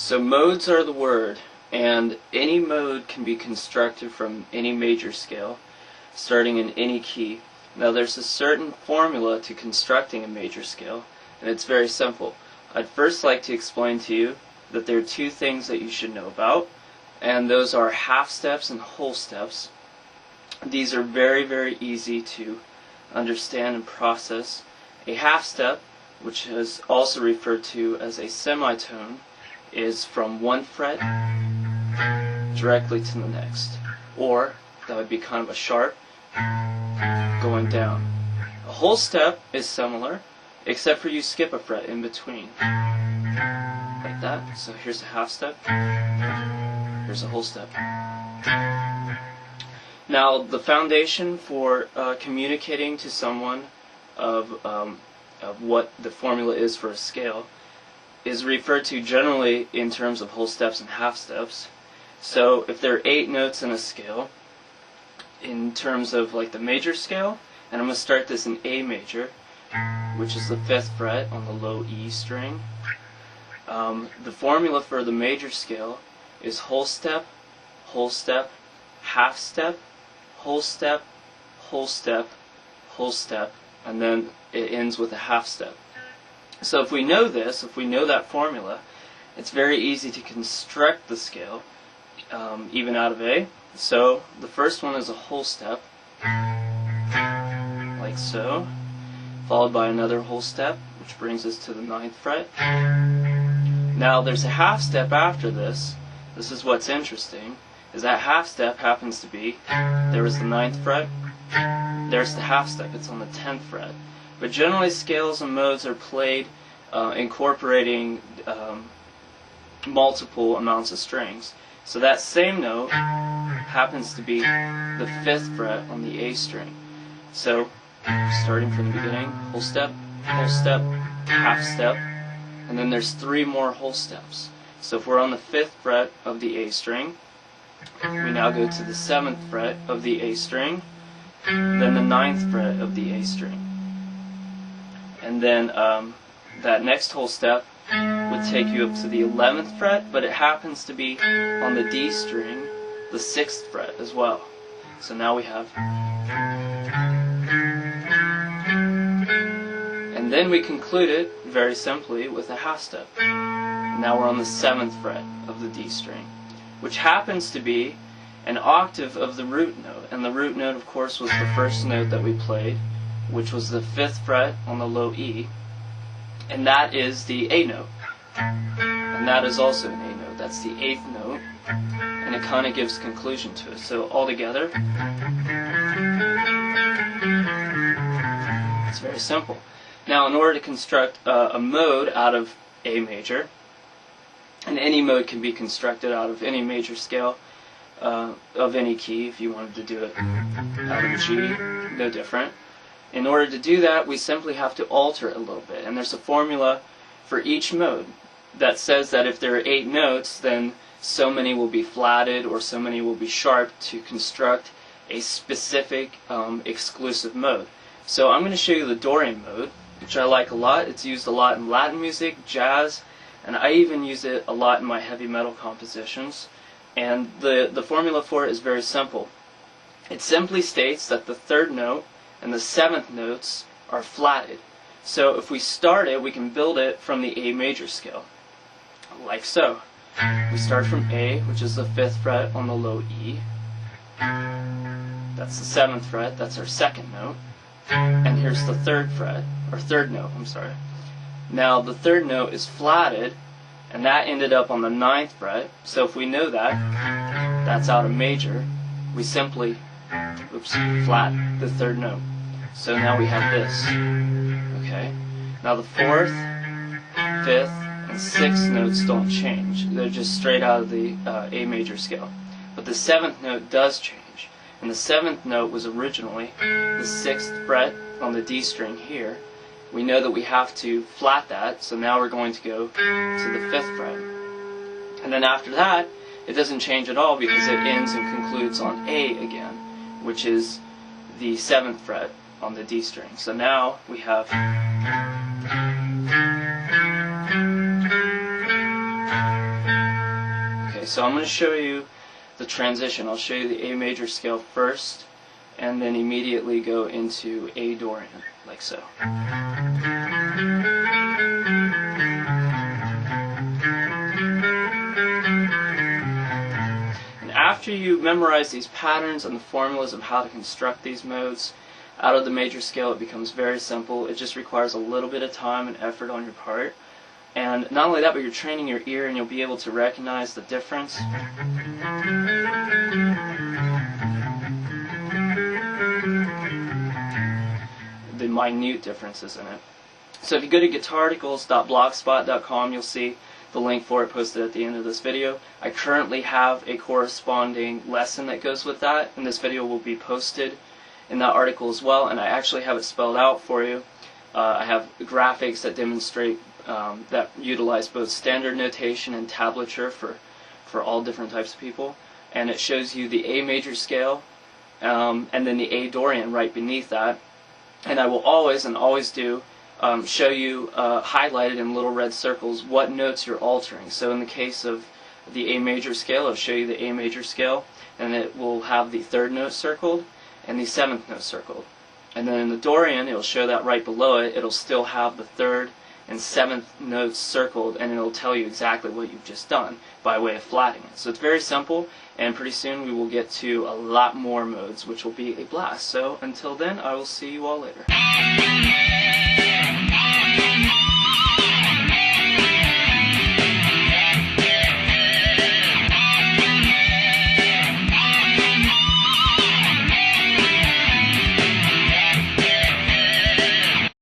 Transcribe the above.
So modes are the word, and any mode can be constructed from any major scale, starting in any key. Now there's a certain formula to constructing a major scale, and it's very simple. I'd first like to explain to you that there are two things that you should know about, and those are half steps and whole steps. These are very, very easy to understand and process. A half step, which is also referred to as a semitone, is from one fret directly to the next, or that would be kind of a sharp going down. A whole step is similar, except for you skip a fret in between, like that. So here's a half step, here's a whole step. Now the foundation for communicating to someone of what the formula is for a scale is referred to generally in terms of whole steps and half steps. So if there are 8 notes in a scale, in terms of like the major scale, and I'm going to start this in A major, which is the 5th fret on the low E string. The formula for the major scale is whole step, half step, whole step, whole step, whole step, and then it ends with a half step. So if we know this, if we know that formula, it's very easy to construct the scale, even out of A. So the first one is a whole step, like so, followed by another whole step, which brings us to the 9th fret. Now there's a half step after this. This is what's interesting, is that half step happens to be, there is the 9th fret, there's the half step, it's on the 10th fret. But generally scales and modes are played incorporating multiple amounts of strings. So that same note happens to be the 5th fret on the A string. So starting from the beginning, whole step, half step, and then there's 3 more whole steps. So if we're on the 5th fret of the A string, we now go to the 7th fret of the A string, then the 9th fret of the A string. And then that next whole step would take you up to the 11th fret, but it happens to be on the D string, the 6th fret as well. So now we have, and then we conclude it very simply with a half step. And now we're on the 7th fret of the D string, which happens to be an octave of the root note. And the root note, of course, was the first note that we played, which was the 5th fret on the low E, and that is the A note. And that is also an A note. That's the 8th note, and it kind of gives conclusion to it. So altogether, it's very simple. Now, in order to construct a mode out of A major, and any mode can be constructed out of any major scale of any key, if you wanted to do it out of a G, no different. In order to do that, we simply have to alter it a little bit. And there's a formula for each mode that says that if there are 8 notes, then so many will be flatted or so many will be sharp to construct a specific exclusive mode. So I'm going to show you the Dorian mode, which I like a lot. It's used a lot in Latin music, jazz, and I even use it a lot in my heavy metal compositions. And the formula for it is very simple. It simply states that the 3rd note and the 7th notes are flatted. So if we start it, we can build it from the A major scale, like so. We start from A, which is the 5th fret on the low E. That's the 7th fret, that's our 2nd note. And here's the 3rd fret, or 3rd note, I'm sorry. Now the 3rd note is flatted, and that ended up on the 9th fret. So if we know that, that's out of major, we simply flat the 3rd note. So now we have this. Okay. Now the 4th, 5th, and 6th notes don't change. They're just straight out of the A major scale. But the 7th note does change. And the 7th note was originally the 6th fret on the D string here. We know that we have to flat that, so now we're going to go to the 5th fret. And then after that, it doesn't change at all because it ends and concludes on A again, which is the 7th fret on the D string. So now we have Okay, so I'm going to show you the transition. I'll show you the A major scale first, and then immediately go into A Dorian, like so. And after you memorize these patterns and the formulas of how to construct these modes out of the major scale, it becomes very simple. It just requires a little bit of time and effort on your part. And not only that, but you're training your ear, and you'll be able to recognize the difference. The minute differences in it. So if you go to guitarticles.blogspot.com, you'll see the link for it posted at the end of this video. I currently have a corresponding lesson that goes with that, and this video will be posted in that article as well, and I actually have it spelled out for you. I have graphics that demonstrate that utilize both standard notation and tablature for all different types of people, and it shows you the A major scale and then the A Dorian right beneath that. And I will always, and always do, show you highlighted in little red circles what notes you're altering. So in the case of the A major scale, I'll show you the A major scale, and it will have the 3rd note circled and the 7th note circled. And then in the Dorian, it'll show that right below it, it'll still have the 3rd and 7th notes circled, and it'll tell you exactly what you've just done by way of flatting it. So it's very simple, and pretty soon we will get to a lot more modes, which will be a blast. So until then, I will see you all later.